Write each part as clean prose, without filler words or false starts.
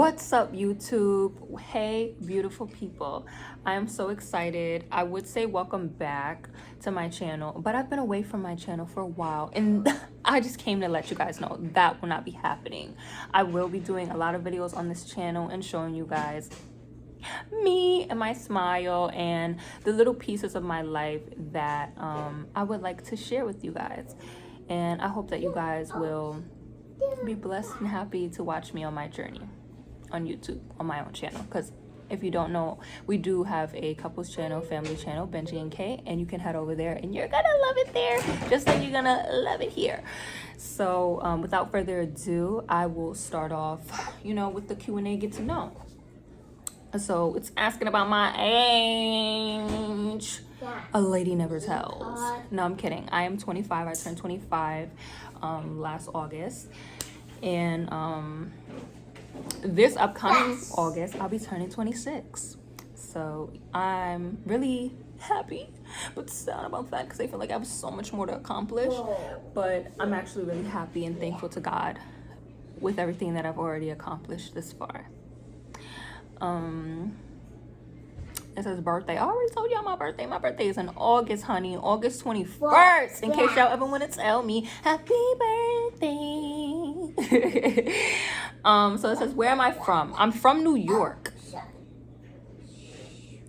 What's up, YouTube? Hey, beautiful people. I am so excited. I would say welcome back to my channel, but I've been away from my channel for a while, and I just came to let you guys know that will not be happening. I will be doing a lot of videos on this channel and showing you guys me and my smile and the little pieces of my life that I would like to share with you guys. And I hope that you guys will be blessed and happy to watch me on my journey on YouTube, on my own channel. Because if you don't know, we do have a couples channel, family channel, Benji and Kay, and you can head over there and you're gonna love it there just like you're gonna love it here. So without further ado, I will start off, with the Q&A get to know. So it's asking about my age. A lady never tells. No, I'm kidding. I am 25. I turned 25 last August. And this upcoming August, I'll be turning 26. So I'm really happy but sad about that because I feel like I have so much more to accomplish. But I'm actually really happy and thankful to God with everything that I've already accomplished this far. It says birthday. I already told y'all my birthday. My birthday is in August, honey. August 21st. In case y'all ever want to tell me happy birthday. So it says, where am I from? I'm from New York.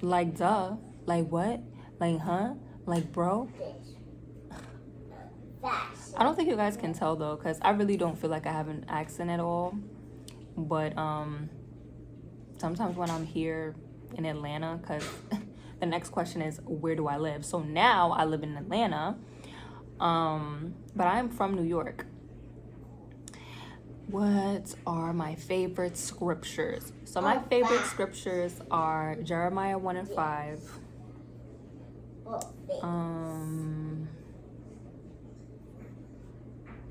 Like duh. Like what? Like huh? Like bro? I don't think you guys can tell though, because I really don't feel like I have an accent at all. But sometimes when I'm here in Atlanta, because the next question is where do I live? So now I live in Atlanta, but I am from New York. What are my favorite scriptures? So my favorite scriptures are Jeremiah 1:5.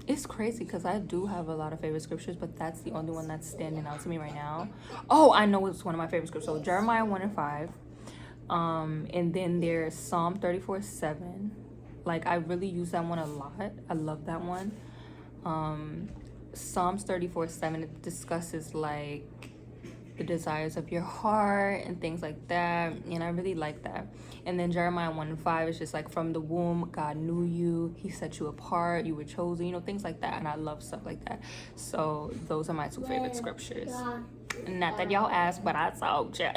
It's crazy because I do have a lot of favorite scriptures, but that's the only one that's standing out to me right now. Oh, I know it's one of my favorite scriptures. So Jeremiah 1:5. And then there's Psalm 34:7. Like, I really use that one a lot. I love that one. Psalms 34:7, it discusses like the desires of your heart and things like that, and I really like that. And then Jeremiah 1:5 is just like, from the womb God knew you, he set you apart, you were chosen, things like that. And I love stuff like that. So those are my two favorite scriptures. Not that y'all asked, but I told ya.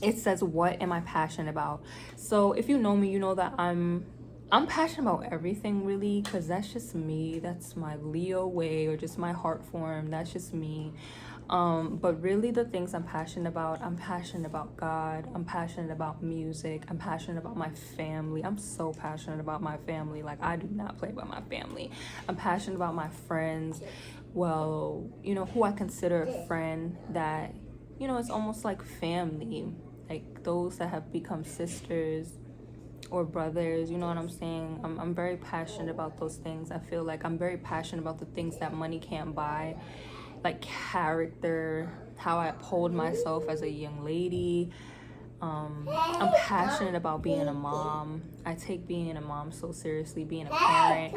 It says, what am I passionate about? So if you know me, you know that I'm passionate about everything, really, because that's just me. That's my Leo way, or just my heart form. That's just me. But really the things I'm passionate about God. I'm passionate about music. I'm passionate about my family. I'm so passionate about my family. Like, I do not play about my family. I'm passionate about my friends. Well, who I consider a friend that, it's almost like family. Like those that have become sisters or brothers, you know what I'm saying? I'm very passionate about those things. I feel like I'm very passionate about the things that money can't buy, like character, how I uphold myself as a young lady. I'm passionate about being a mom. I take being a mom so seriously, being a parent,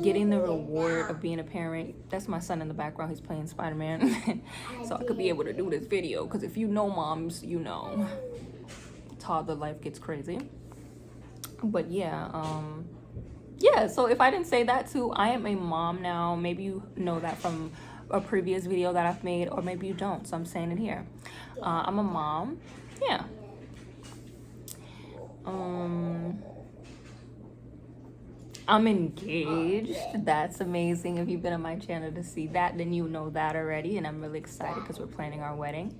getting the reward of being a parent. That's my son in the background. He's playing Spider-Man. So I could be able to do this video, because if you know moms, toddler life gets crazy. But yeah, so if I didn't say that too, I am a mom now. Maybe you know that from a previous video that I've made, or maybe you don't, so I'm saying it here. I'm a mom. Yeah. I'm engaged. That's amazing. If you've been on my channel to see that, then you know that already, and I'm really excited because we're planning our wedding.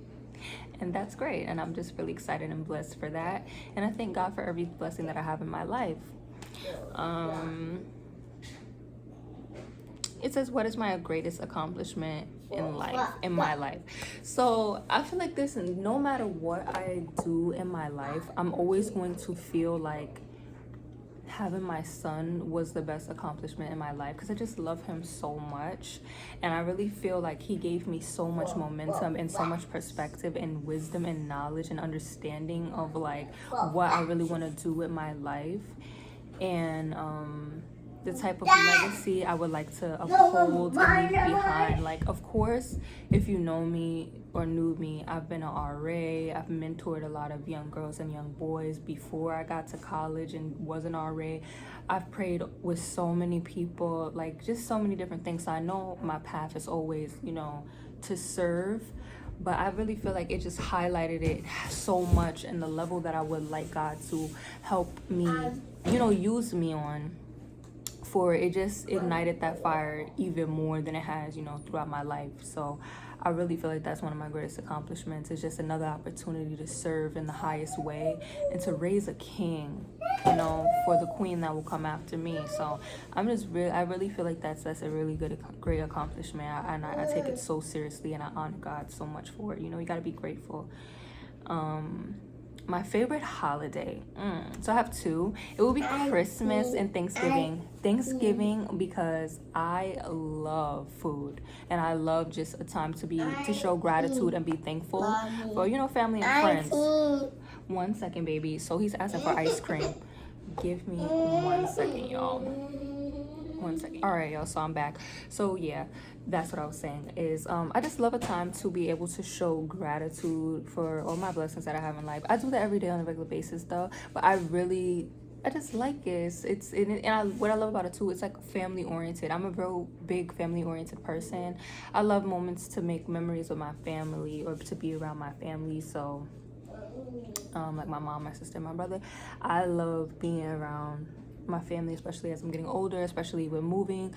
And that's great, and I'm just really excited and blessed for that. And I thank God for every blessing that I have in my life. It says, what is my greatest accomplishment in my life? So I feel like this, no matter what I do in my life, I'm always going to feel like having my son was the best accomplishment in my life, because I just love him so much, and I really feel like he gave me so much momentum and so much perspective and wisdom and knowledge and understanding of like what I really want to do with my life. And the type of legacy I would like to uphold and leave behind. Like, of course, if you know me or knew me, I've been an RA. I've mentored a lot of young girls and young boys before I got to college and was an RA. I've prayed with so many people, like just so many different things. So I know my path is always, you know, to serve. But I really feel like it just highlighted it so much in the level that I would like God to help me, you know, use me on. For it just ignited that fire even more than it has, you know, throughout my life. So I really feel like that's one of my greatest accomplishments. It's just another opportunity to serve in the highest way and to raise a king, you know, for the queen that will come after me. So I really feel like that's a really great accomplishment. And I take it so seriously, and I honor God so much for it. You know, you got to be grateful. My favorite holiday. So I have two. It will be Christmas and Thanksgiving. Thanksgiving because I love food, and I love just a time to show gratitude and be thankful for, you know, family and friends. 1 second, baby. So he's asking for ice cream. Give me 1 second, y'all. 1 second. All right, y'all. So I'm back. So yeah, that's what I was saying is I just love a time to be able to show gratitude for all my blessings that I have in life. I do that every day on a regular basis though, but I just like it. What I love about it too, it's like family oriented. I'm a real big family oriented person. I love moments to make memories with my family or to be around my family. So like my mom, my sister, my brother, I love being around my family, especially as I'm getting older, especially with moving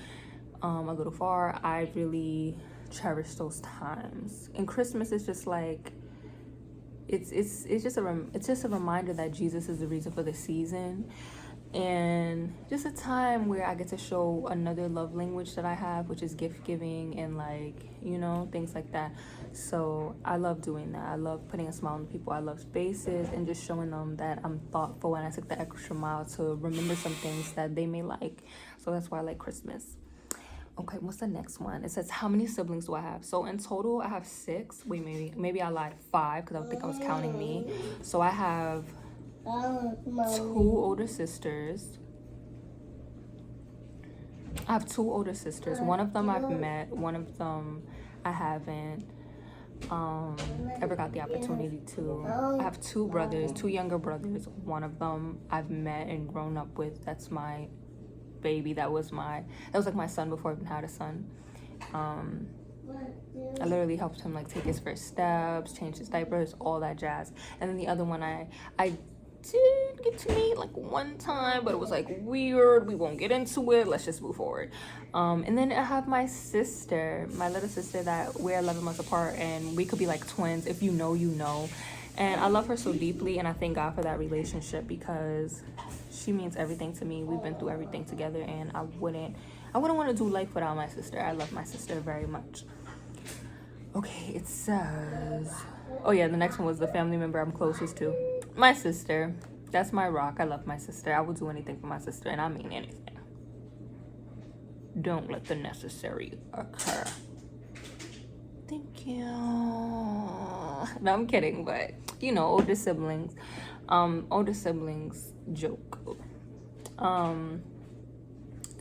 a little far. I really cherish those times. And Christmas is just like it's just a reminder that Jesus is the reason for the season, and just a time where I get to show another love language that I have, which is gift giving and, like, you know, things like that. So I love doing that. I love putting a smile on people. I love spaces and just showing them that I'm thoughtful, and I took the extra mile to remember some things that they may like. So that's why I like Christmas. Okay, what's the next one? It says, how many siblings do I have? So in total, I have 6. Wait, maybe I lied. 5, because I think I was counting me. So I have 2 older sisters. I have 2 older sisters. One of them I've met. One of them I haven't ever got the opportunity to. I have 2 brothers, 2 younger brothers. One of them I've met and grown up with. That's my baby. That was like my son before I even had a son. I literally helped him like take his first steps, change his diapers, all that jazz. And then the other one I did get to meet like one time, but it was like weird. We won't get into it. Let's just move forward. And then I have my sister, my little sister, that we're 11 months apart, and we could be like twins. If you know, you know. And I love her so deeply, and I thank God for that relationship because she means everything to me. We've been through everything together, and I wouldn't want to do life without my sister. I love my sister very much. Okay, it says, oh yeah, the next one was the family member I'm closest to. My sister. That's my rock. I love my sister. I will do anything for my sister, and I mean anything. Don't let the necessary occur. Thank you. No, I'm kidding, but you know, older siblings joke.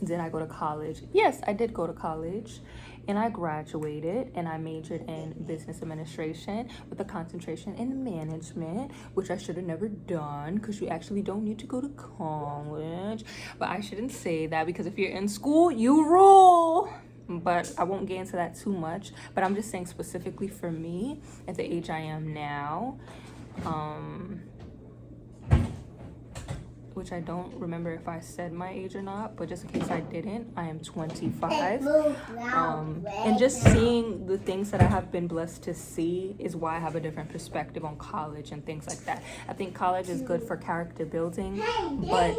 Did I go to college? Yes, I did go to college, and I graduated, and I majored in business administration with a concentration in management, which I should have never done because you actually don't need to go to college. But I shouldn't say that because if you're in school, you rule. But I won't get into that too much. But I'm just saying specifically for me at the age I am now, which I don't remember if I said my age or not, but just in case I didn't, I am 25. And just seeing the things that I have been blessed to see is why I have a different perspective on college and things like that. I think college is good for character building, but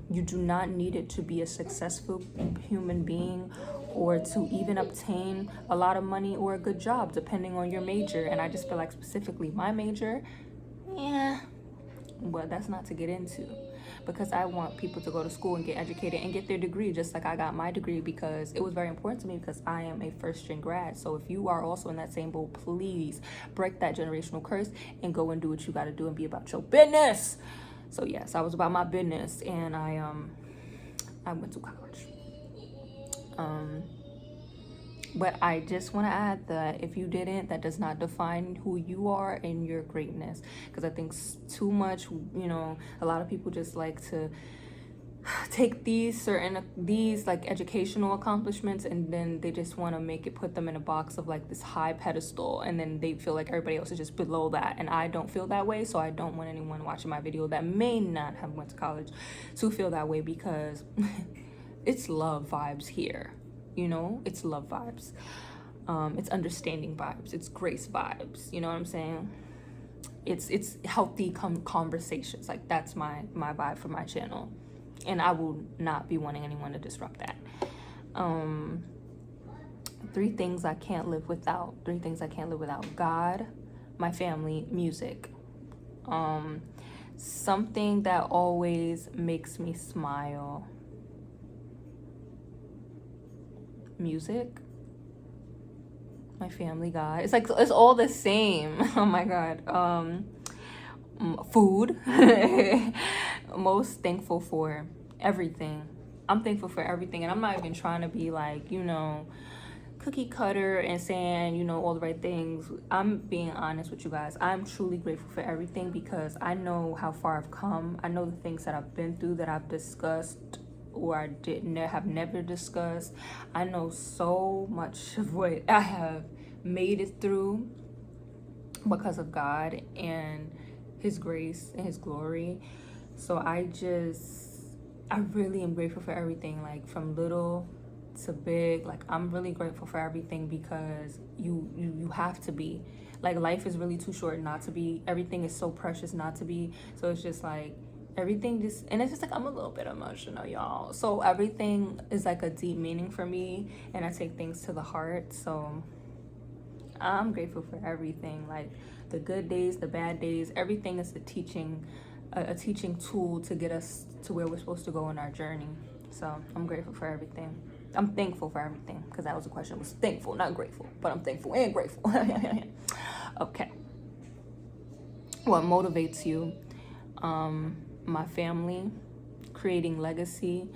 you do not need it to be a successful human being or to even obtain a lot of money or a good job, depending on your major. And I just feel like specifically my major, but that's not to get into, because I want people to go to school and get educated and get their degree just like I got my degree, because it was very important to me because I am a first-gen grad. So if you are also in that same boat, please break that generational curse and go and do what you got to do and be about your business. So yes, I was about my business, and I I went to college. But I just want to add that if you didn't, that does not define who you are and your greatness. Because I think too much, a lot of people just like to take these like educational accomplishments, and then they just want to put them in a box of like this high pedestal, and then they feel like everybody else is just below that. And I don't feel that way, so I don't want anyone watching my video that may not have went to college to feel that way, because it's love vibes here. It's love vibes. It's understanding vibes. It's grace vibes. You know what I'm saying? It's healthy conversations. Like, that's my vibe for my channel, and I will not be wanting anyone to disrupt that. 3 things I can't live without. 3 things I can't live without: God, my family, music. Something that always makes me smile. Music, my family, God. It's like, it's all the same. Oh my God. Food. Most thankful for everything. I'm thankful for everything, and I'm not even trying to be like, cookie cutter and saying, all the right things. I'm being honest with you guys. I'm truly grateful for everything, because I know how far I've come. I know the things that I've been through, that I've discussed or I have never discussed. I know so much of what I have made it through because of God and His grace and His glory. So I really am grateful for everything, like from little to big. Like, I'm really grateful for everything, because you have to be. Like, life is really too short not to be. Everything is so precious not to be. So it's just like, everything just, and it's just like, I'm a little bit emotional, y'all. So everything is like a deep meaning for me, and I take things to the heart. So I'm grateful for everything, like the good days, the bad days. Everything is a teaching tool to get us to where we're supposed to go in our journey. So I'm grateful for everything. I'm thankful for everything, because that was the question. It was thankful, not grateful, but I'm thankful and grateful. Okay. What motivates you? My family, creating legacy,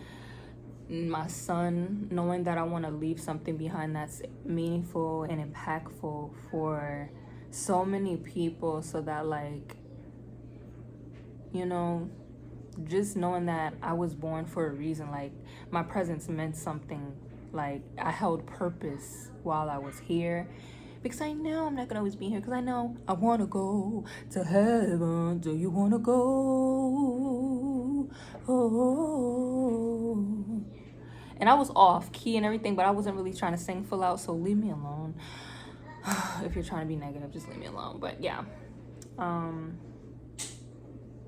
my son, knowing that I want to leave something behind that's meaningful and impactful for so many people, so that, like, just knowing that I was born for a reason. Like, my presence meant something. Like, I held purpose while I was here, because I know I'm not gonna always be here, because I know I want to go to heaven. Do you want to go? Oh. And I was off key and everything, but I wasn't really trying to sing full out, so leave me alone. If you're trying to be negative, just leave me alone. But yeah,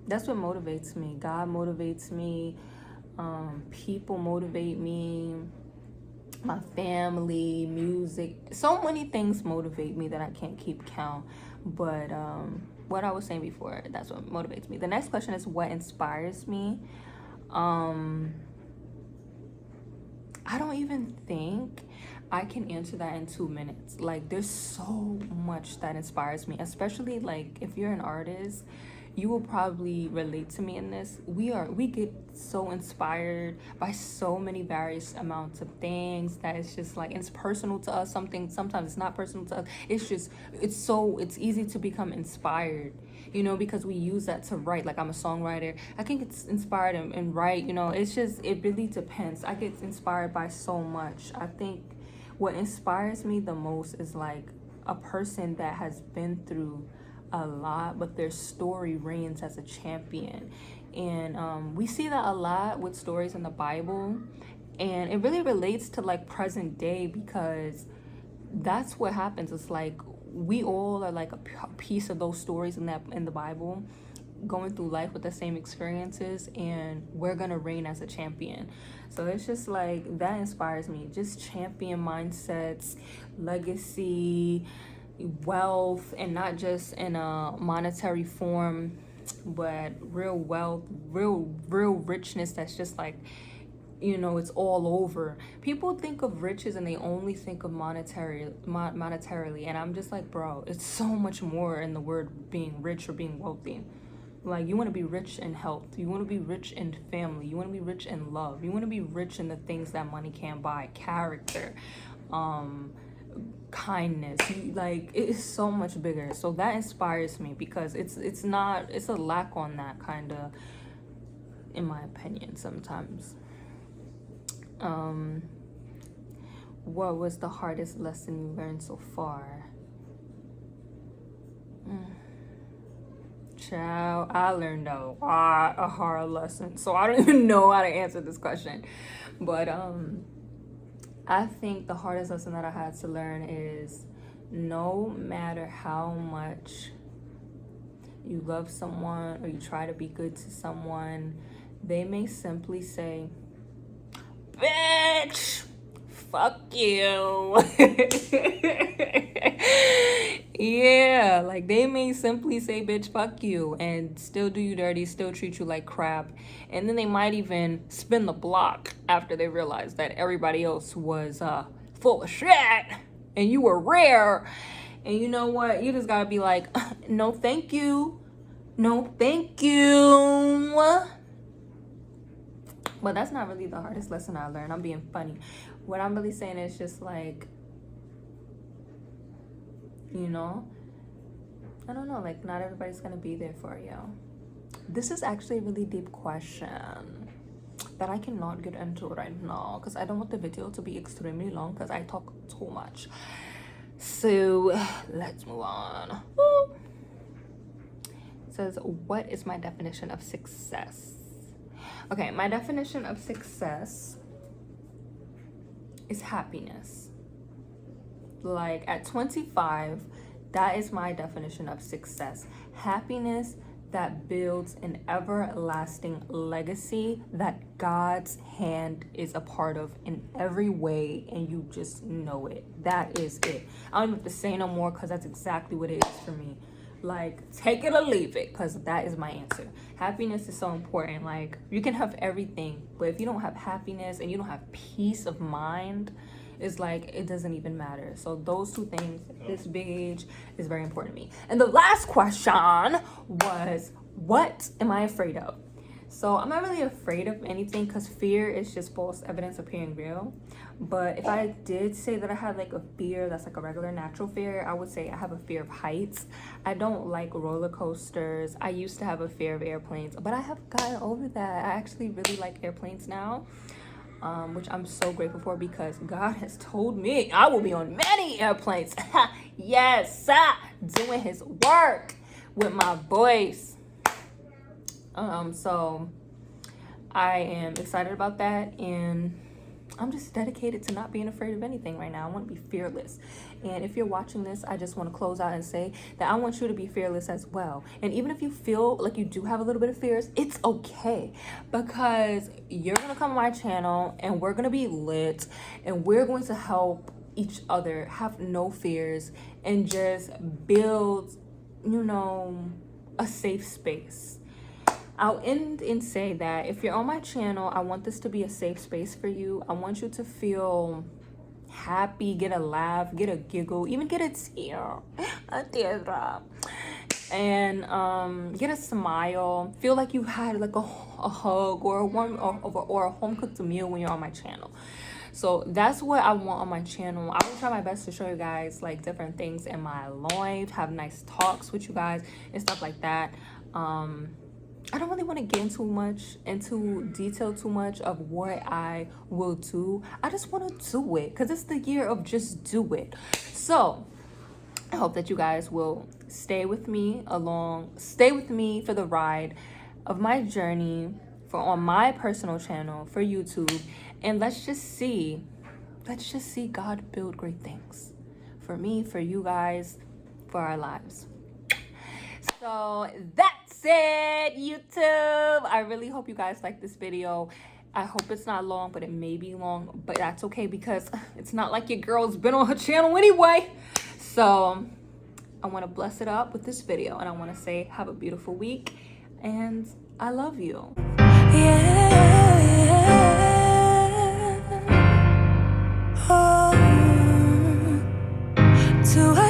that's what motivates me. God motivates me. People motivate me. My family, music, so many things motivate me that I can't keep count. But what I was saying before, that's what motivates me. The next question is, what inspires me? I don't even think I can answer that in 2 minutes. Like, there's so much that inspires me, especially like if you're an artist. You will probably relate to me in this. We get so inspired by so many various amounts of things that it's just like, it's personal to us. Sometimes it's not personal to us. It's easy to become inspired, because we use that to write. Like, I'm a songwriter. I can get inspired and write, it really depends. I get inspired by so much. I think what inspires me the most is like a person that has been through a lot, but their story reigns as a champion. And we see that a lot with stories in the Bible, and it really relates to like present day, because that's what happens. It's like, we all are like a piece of those stories in the Bible, going through life with the same experiences, and we're gonna reign as a champion. So it's just like, that inspires me. Just champion mindsets, legacy, wealth, and not just in a monetary form, but real wealth, real richness that's just like, it's all over. People think of riches and they only think of monetarily, and I'm just like, bro, it's so much more in the word being rich or being wealthy. Like, you want to be rich in health, you want to be rich in family, you want to be rich in love, you want to be rich in the things that money can't buy, character, kindness. Like, it is so much bigger. So that inspires me, because it's a lack on that, kind of, in my opinion, sometimes. What was the hardest lesson you learned so far? Child, I learned a lot of hard lessons, so I don't even know how to answer this question. But I think the hardest lesson that I had to learn is, no matter how much you love someone or you try to be good to someone, they may simply say, bitch, fuck you. Yeah, like, they may simply say, bitch, fuck you, and still do you dirty, still treat you like crap. And then they might even spin the block after they realize that everybody else was full of shit and you were rare. And you know what? You just gotta be like, no, thank you. No, thank you. But that's not really the hardest lesson I learned. I'm being funny. What I'm really saying is just like, you know, I don't know, like, not everybody's gonna be there for you. This is actually a really deep question that I cannot get into right now, because I don't want the video to be extremely long, because I talk too much. So let's move on. Woo. It says, what is my definition of success? Okay, my definition of success is happiness. Like, at 25, that is my definition of success. Happiness that builds an everlasting legacy that God's hand is a part of in every way, and you just know it. That is it. I don't have to say no more, because that's exactly what it is for me. Like, take it or leave it, because that is my answer. Happiness is so important. Like, you can have everything, but if you don't have happiness and you don't have peace of mind, it's like, it doesn't even matter. So those two things at this big age is very important to me. And the last question was, what am I afraid of? So I'm not really afraid of anything, because fear is just false evidence appearing real. But if I did say that I had like a fear that's like a regular natural fear, I would say I have a fear of heights. I don't like roller coasters. I used to have a fear of airplanes, but I have gotten over that. I actually really like airplanes now. Which I'm so grateful for, because God has told me I will be on many airplanes. Yes, doing his work with my voice. So I am excited about that, and I'm just dedicated to not being afraid of anything right now. I want to be fearless. And if you're watching this, I just want to close out and say that I want you to be fearless as well. And even if you feel like you do have a little bit of fears, it's okay, because you're going to come on my channel and we're going to be lit, and we're going to help each other have no fears and just build, you know, a safe space. I'll end and say that if you're on my channel, I want this to be a safe space for you. I want you to feel happy, get a laugh, get a giggle, even get a tear, and get a smile. Feel like you had like a hug or a warm or a home cooked meal when you're on my channel. So that's what I want on my channel. I will try my best to show you guys like different things in my life, have nice talks with you guys and stuff like that. I don't really want to get into detail too much of what I will do. I just want to do it, because it's the year of just do it. So I hope that you guys will stay with me for the ride of my journey on my personal channel for YouTube. And let's just see God build great things for me, for you guys, for our lives. So that's it, YouTube. I really hope you guys like this video. I hope it's not long, but it may be long, but that's okay, because it's not like your girl's been on her channel anyway. So I want to bless it up with this video, and I want to say have a beautiful week, and I love you. Oh, to